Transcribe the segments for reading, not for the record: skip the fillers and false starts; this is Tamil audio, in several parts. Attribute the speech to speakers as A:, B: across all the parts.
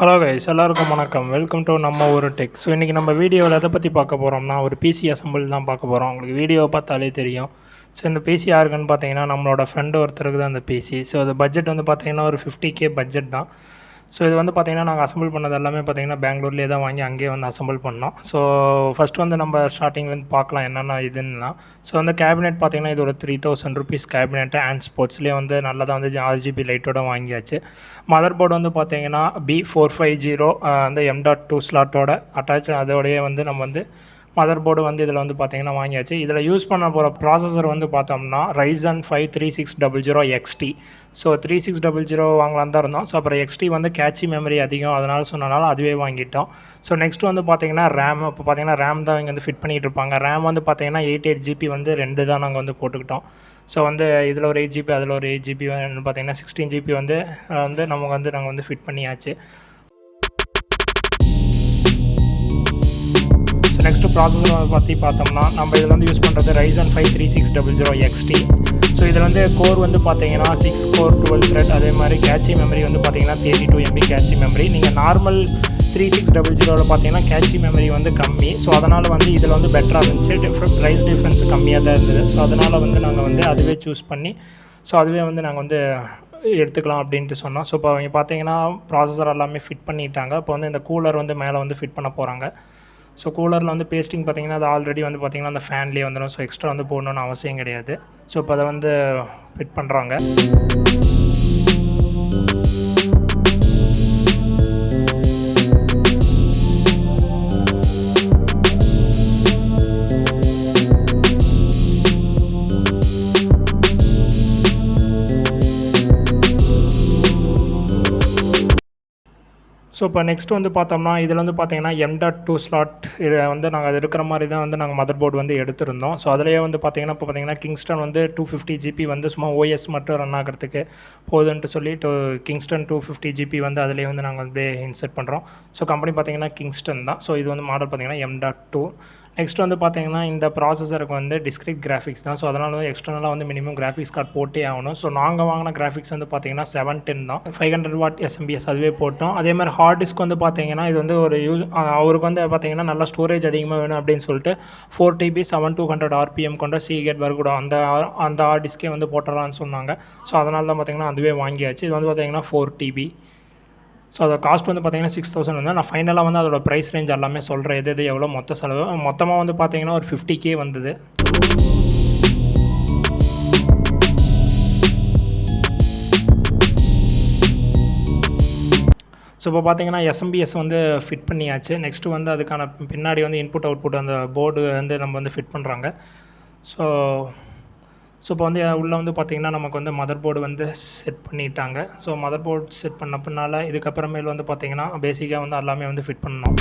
A: ஹலோ கைஸ், எல்லாருக்கும் வணக்கம். வெல்கம் டு நம்ம ஒரு டெக். ஸோ இன்றைக்கி நம்ம வீடியோவில் எதை பற்றி பார்க்க போகிறோம்னா, ஒரு பிசி அசம்பிள் தான் பார்க்க போகிறோம். உங்களுக்கு வீடியோவை பார்த்தாலே தெரியும். ஸோ இந்த பிசி யாருக்குன்னு பார்த்தீங்கன்னா, நம்மளோட ஃப்ரெண்டு ஒருத்தருக்கு தான் அந்த பிசி. ஸோ அது பட்ஜெட் வந்து பார்த்தீங்கன்னா ஒரு 50K பட்ஜெட் தான். ஸோ இது வந்து பார்த்திங்கன்னா நாங்கள் அசம்பிள் பண்ணது எல்லாமே பார்த்திங்கன்னா பெங்களூர்லேயே தான் வாங்கி அங்கேயே வந்து அசம்பிள் பண்ணோம். ஸோ ஃபஸ்ட் வந்து நம்ம ஸ்டார்டிங்லேருந்து பார்க்கலாம் என்னென்ன இதுன்னா. ஸோ அந்த கேபினெட் பார்த்திங்கன்னா இது ஒரு 3000 rupees கேபினெட்டு அண்ட் ஸ்போர்ட்ஸ்லேயே வந்து நல்லதாக வந்து RGB லைட்டோட வாங்கியாச்சு. மதர் போர்டு வந்து பார்த்திங்கன்னா B450 அந்த M.2 ஸ்லாட்டோட அட்டாச், அதோடையே வந்து நம்ம வந்து மதர் போர்டு வந்து இதில் வந்து பார்த்திங்கன்னா வாங்கியாச்சு. இதில் யூஸ் பண்ண போகிற ப்ராசஸர் வந்து பார்த்தோம்னா Ryzen 5 3600 XT. ஸோ 3600 வாங்கலான்னு தான் இருந்தோம். ஸோ அப்புறம் XT வந்து கேட்சி மெமரி அதிகம், அதனால் சொன்னனால அதுவே வாங்கிட்டோம். ஸோ நெக்ஸ்ட் வந்து பார்த்திங்கன்னா ரேம். இப்போ பார்த்திங்கன்னா ரேம் தான் இங்கே வந்து ஃபிட் பண்ணிகிட்டு இருப்பாங்க. ரேம் வந்து பார்த்திங்கன்னா 8GB வந்து 2 தான் நாங்கள் வந்து போட்டுக்கிட்டோம். ஸோ வந்து இதில் ஒரு 8GB அதில் ஒரு 8GB வந்து பார்த்திங்கன்னா 16GB வந்து நமக்கு வந்து நாங்கள் வந்து ஃபிட் பண்ணியாச்சு. நெக்ஸ்ட்டு ப்ராசஸர் பற்றி பார்த்தோம்னா நம்ம இதில் வந்து யூஸ் பண்ணுறது Ryzen 5 3600 XT. ஸோ இதில் வந்து கோர் வந்து பார்த்தீங்கன்னா 6 கோர் 12 thread. அதே மாதிரி கேட்சி மெமரி வந்து பார்த்தீங்கன்னா 32 MB கேட்சி மெமரி. நீங்கள் நார்மல் 3600 பார்த்தீங்கன்னா கேட்சி மெமரி வந்து கம்மி. ஸோ அதனால் வந்து இதில் வந்து பெட்டராக இருந்துச்சு. ப்ரைஸ் டிஃப்ரென்ஸ் கம்மியாக தான் இருந்தது. ஸோ அதனால் வந்து நாங்கள் வந்து அதுவே சூஸ் பண்ணி அதுவே வந்து நாங்கள் வந்து எடுத்துக்கலாம் அப்படின்ட்டு சொன்னோம். ஸோ இப்போ அவங்க பார்த்தீங்கன்னா ப்ராசஸர் எல்லாமே ஃபிட் பண்ணிட்டாங்க. இப்போ வந்து இந்த கூலர் வந்து மேலே வந்து ஃபிட் பண்ண போகிறாங்க. ஸோ கூலரில் வந்து பேஸ்டிங் பார்த்திங்கன்னா அது ஆல்ரெடி வந்து பார்த்திங்கன்னா அந்த ஃபேன்லேயே வந்துடும். ஸோ எக்ஸ்ட்ரா வந்து போடணுன்னு அவசியம் கிடையாது. ஸோ இப்போ அதை வந்து ஃபிட் பண்ணுறாங்க. ஸோ இப்போ நெக்ஸ்ட் வந்து பார்த்தோம்னா இதில் வந்து பார்த்திங்கன்னா M.2 ஸ்லாட் இதை வந்து நாங்கள் அது இருக்கிற மாதிரி தான் வந்து நாங்கள் மதர் போர்டு வந்து எடுத்திருந்தோம். ஸோ அதிலேயே வந்து பார்த்திங்கன்னா இப்போ பார்த்திங்கன்னா கிங்ஸ்டன் வந்து 250GB வந்து சும்மா OS மட்டும் ரன் ஆகிறதுக்கு போதுன்ட்டு சொல்லி கிங்ஸ்டன் 250GB வந்து அதிலே வந்து நாங்கள் வந்து இன்செர்ட் பண்ணுறோம். ஸோ கம்பெனி பார்த்திங்கன்னா கிங்ஸ்டன் தான். ஸோ இது வந்து மாடல் பார்த்திங்கன்னா M.2. நெக்ஸ்ட் வந்து பார்த்திங்கன்னா இந்த ப்ராசஸருக்கு வந்து டிஸ்க்ரீட் கிராஃபிக்ஸ் தான். ஸோ அதனால் வந்து எக்ஸ்டர்னலாக வந்து மினிமம் கிராஃபிக்ஸ் கார்டு போட்டே ஆகணும். ஸோ நாங்கள் வாங்கின கிராஃபிக்ஸ் வந்து பார்த்திங்கன்னா 710 தான். 500 watt SMBS அதுவே போட்டோம். அதே மாதிரி ஹார்ட் டிஸ்க் வந்து பார்த்திங்கன்னா இது வந்து ஒரு அவருக்கு வந்து பார்த்திங்கன்னா நல்லா ஸ்டோரேஜ் அதிகமாக வேணும் அப்படின்னு சொல்லிட்டு 4TB 7200 RPM கொண்ட Seagate வரக்கூடாது அந்த ஹார்ட் டிஸ்கே வந்து போட்டுடலான்னு சொன்னாங்க. ஸோ அதனால தான் பார்த்திங்கன்னா அதுவே வாங்கியாச்சு. இது வந்து பார்த்திங்கன்னா 4TB. ஸோ அதோட காஸ்ட் வந்து பார்த்திங்கன்னா 6000 வந்து நான் ஃபைனலாக வந்து அதோட ப்ரைஸ் ரேஞ்ச் எல்லாமே சொல்கிறேன். எது எவ்வளோ மொத்த செலவு மொத்தமாக வந்து பார்த்திங்கன்னா ஒரு 50K வந்தது. ஸோ இப்போ பார்த்திங்கன்னா SMBS வந்து ஃபிட் பண்ணியாச்சு. நெக்ஸ்ட்டு வந்து அதுக்கான பின்னாடி வந்து இன்புட் அவுட்புட் அந்த போர்டு வந்து நம்ம வந்து ஃபிட் பண்ணுறாங்க. ஸோ இப்போ வந்து உள்ளே வந்து பார்த்திங்கன்னா நமக்கு வந்து மதர் போர்டு வந்து செட் பண்ணிட்டாங்க. ஸோ மதர் போர்டு செட் பண்ண பின்னால் இதுக்கப்புறமேல் வந்து பார்த்திங்கன்னா பேசிக்காக வந்து எல்லாமே வந்து ஃபிட் பண்ணணும்.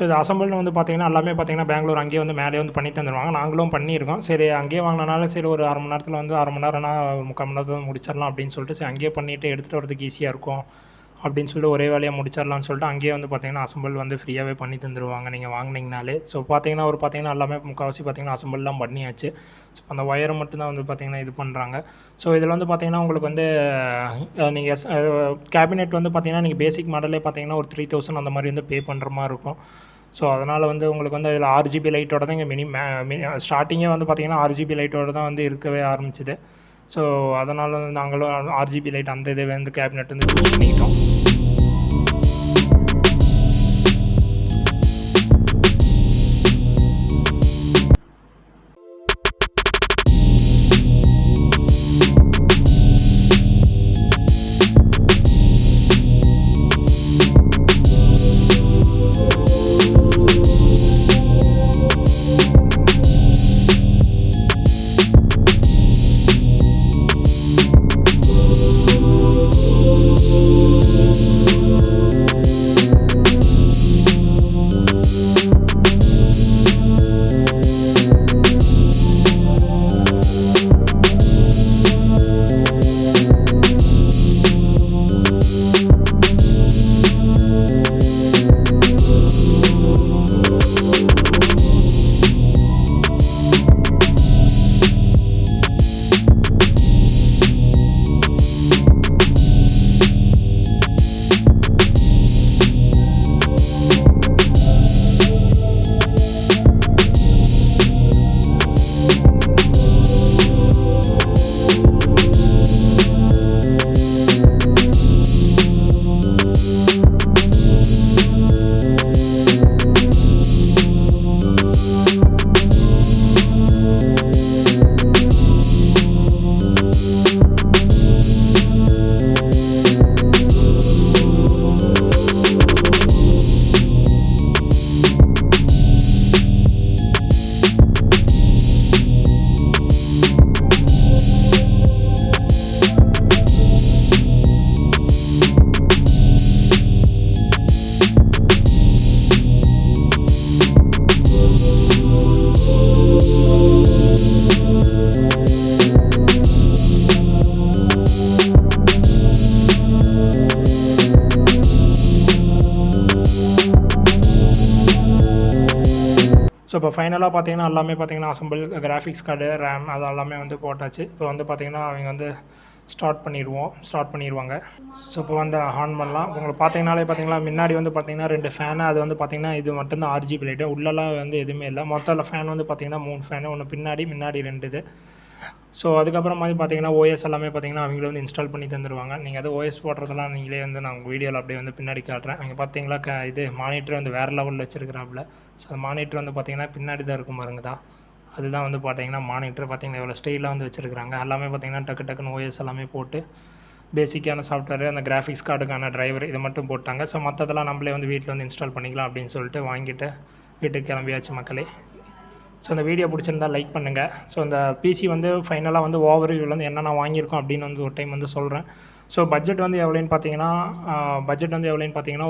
A: ஸோ இது அசம்பிள்னு வந்து பார்த்திங்கன்னா எல்லாமே பார்த்திங்கன்னா பெங்களூர் அங்கேயே வந்து மேலே வந்து பண்ணி தந்துடுவாங்க. நாங்களும் பண்ணியிருக்கோம். சரி அங்கேயே வாங்கினால சரி ஒரு அரை மணி நேரத்தில் வந்து அரை மணி நேரம்னா 3/4 மணி நேரத்தில் முடிச்சிடலாம் அப்படின்னு சொல்லிட்டு சரி அங்கேயே பண்ணிவிட்டு எடுத்துகிட்டு வரதுக்கு ஈஸியாக இருக்கும் அப்படின்னு சொல்லிட்டு ஒரே வேலையாக முடிச்சிடலாம்னு சொல்லிட்டு அங்கேயே வந்து பார்த்திங்கன்னா அசம்பிள் வந்து ஃப்ரீயாகவே பண்ணி தந்துடுவாங்க நீங்கள் வாங்கினீங்கனாலே. ஸோ பார்த்திங்கன்னா எல்லாமே முக்கால்வாசி பார்த்திங்கன்னா அசம்பிள்லாம் பண்ணியாச்சு. ஸோ அந்த ஒயரை மட்டும்தான் வந்து பார்த்திங்கன்னா இது பண்ணுறாங்க. ஸோ இதில் வந்து பார்த்திங்கன்னா உங்களுக்கு வந்து நீங்கள் கேபினெட் வந்து பார்த்திங்கன்னா நீங்கள் பேசிக் மாடலே பார்த்திங்கன்னா ஒரு 3000 அந்த மாதிரி வந்து பே பண்ணுற மாதிரி இருக்கும். ஸோ அதனால் வந்து உங்களுக்கு வந்து அதில் RGB லைட்டோட தான் இங்கே ஸ்டார்டிங்கே வந்து பார்த்திங்கன்னா RGB லைட்டோட தான் வந்து இருக்கவே ஆரம்பிச்சிது. ஸோ அதனால் வந்து நாங்களும் RGB லைட் அந்த இதை வந்து கேபினெட் வந்து யூஸ் பண்ணிக்கிட்டோம். இப்போ ஃபைனலாக பார்த்தீங்கன்னா எல்லாமே பார்த்தீங்கன்னா அசம்பிள் கிராஃபிக்ஸ் கார்டு ரேம் அது எல்லாமே வந்து போட்டாச்சு. இப்போ வந்து பார்த்தீங்கன்னா அவங்க வந்து ஸ்டார்ட் பண்ணிடுவாங்க. ஸோ இப்போ வந்து ஆன் பண்ணலாம். உங்களுக்கு பார்த்தீங்கனாலே பார்த்தீங்கன்னா முன்னாடி வந்து பார்த்தீங்கன்னா 2 ஃபேனு, அது வந்து பார்த்தீங்கன்னா இது மட்டும்தான் RGB லைட்டு, உள்ளெல்லாம் வந்து எதுவுமே இல்லை. மொத்தம் ஃபேன் வந்து பார்த்தீங்கன்னா 3 ஃபேனு, ஒன்று முன்னாடி 2 இது. ஸோ அதுக்கப்புறம் மாதிரி பார்த்தீங்கன்னா ஓஎஸ் எல்லாமே பார்த்தீங்கன்னா அவங்களே வந்து இன்ஸ்டால் பண்ணி தந்துடுவாங்க. நீங்கள் அது ஓஎஸ் போடுறதெல்லாம் நீங்களே வந்து நான் உங்கள் வீடியோவில் அப்படியே வந்து பின்னாடி காட்டுறேன். அங்கே பார்த்தீங்களா இது மானிட்டர் வந்து வேறு லெவலில் வச்சுருக்கிறாப்புல. ஸோ அந்த மானிட்டர் வந்து பார்த்தீங்கன்னா பின்னாடி தான் இருக்கும் பாருங்க தான். அதுதான் வந்து பார்த்தீங்கன்னா மானிட்டர் பார்த்தீங்கன்னா எவ்வளோ ஸ்டைலாக வந்து வச்சுருக்காங்க. எல்லாமே பார்த்தீங்கன்னா டக்குன்னு ஓஎஸ் எல்லாமே போட்டு பேசிக்கான சாஃப்ட்வேர், அந்த கிராஃபிக்ஸ் கார்டுக்கான டிரைவர் இதை மட்டும் போட்டாங்க. ஸோ மற்றதெல்லாம் நம்மளே வந்து வீட்டில் வந்து இன்ஸ்டால் பண்ணிக்கலாம் அப்படின்னு சொல்லிட்டு வாங்கிட்டு வீட்டுக்கு கிளம்பியாச்சு மக்களே. ஸோ இந்த வீடியோ பிடிச்சிருந்தா லைக் பண்ணுங்கள். ஸோ இந்த பிசி வந்து ஃபைனலாக வந்து ஓவர்வியூவில் வந்து என்னென்ன வாங்கியிருக்கோம் அப்படின்னு வந்து ஒரு டைம் வந்து சொல்கிறேன். ஸோ பட்ஜெட் வந்து எவ்வளோன்னு பார்த்தீங்கன்னா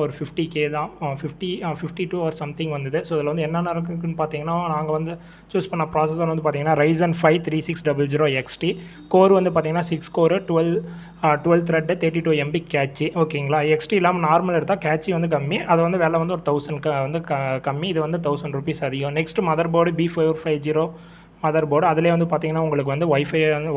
A: ஒரு 50K தான். 52 ஆர் சம்திங் வந்தது. ஸோ இதில் வந்து என்னென்ன இருக்குன்னு பார்த்தீங்கன்னா நாங்கள் வந்து சூஸ் பண்ண ப்ராசஸர் வந்து பார்த்தீங்கன்னா Ryzen 5 3600 XT, கோர் வந்து பார்த்தீங்கன்னா 6 கோர் 12 த்ரெட்டு 32 MB கேட்சி. ஓகேங்களா, XT இல்லாமல் நார்மல் எடுத்தால் கேட்சி வந்து கம்மி, அது வந்து விலை வந்து ஒரு 1000 வந்து கம்மி, இது வந்து 1000 ருபீஸ் அதிகம். Next mother board B450 mother board, அதிலே வந்து பார்த்தீங்கன்னா உங்களுக்கு வந்து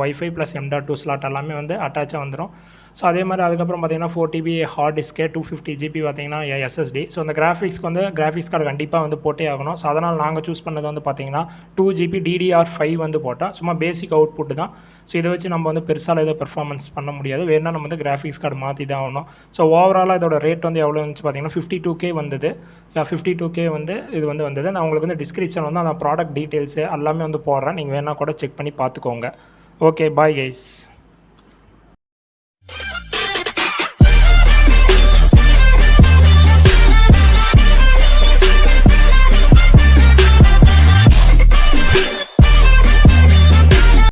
A: வைஃபை ப்ளஸ் M.2 ஸ்லாட் எல்லாமே வந்து அட்டாச்சாக வந்துடும். ஸோ அதே மாதிரி அதுக்கப்புறம் பார்த்தீங்கன்னா 4TB ஹார்ட் டிஸ்க்கு, 250GB பார்த்தீங்கன்னா SSD. ஸோ அந்த கிராஃபிக்ஸ்க்கு வந்து கிராஃபிக்ஸ் கார்டு கண்டிப்பாக வந்து போட்டே ஆகணும். ஸோ அதனால் நாங்கள் சூஸ் பண்ணது வந்து பார்த்தீங்கன்னா 2GB DDR5 வந்து போட்டால் சும்மா பேசிக் அவுட்புட் தான். ஸோ இதை வச்சு நம்ம வந்து பெருசாக ஏதோ பெர்ஃபார்மன்ஸ் பண்ண முடியாது, வேணால் நம்ம வந்து கிராஃபிக்ஸ் கார்டு மாற்றி தான் ஆகணும். ஸோ ஓவராலாக இதோட ரேட் வந்து எவ்வளோ இருந்துச்சு பார்த்தீங்கன்னா 52K வந்தது. 52K வந்து இது வந்து வந்தது. நான் உங்களுக்கு வந்து டிஸ்கிரிப்ஷன் வந்து அந்த ப்ராடக்ட் டீட்டெயில்ஸு எல்லாமே வந்து போடுறேன், நீங்கள் வேணால் கூட செக் பண்ணி பார்த்துக்கோங்க. Okay, bye guys.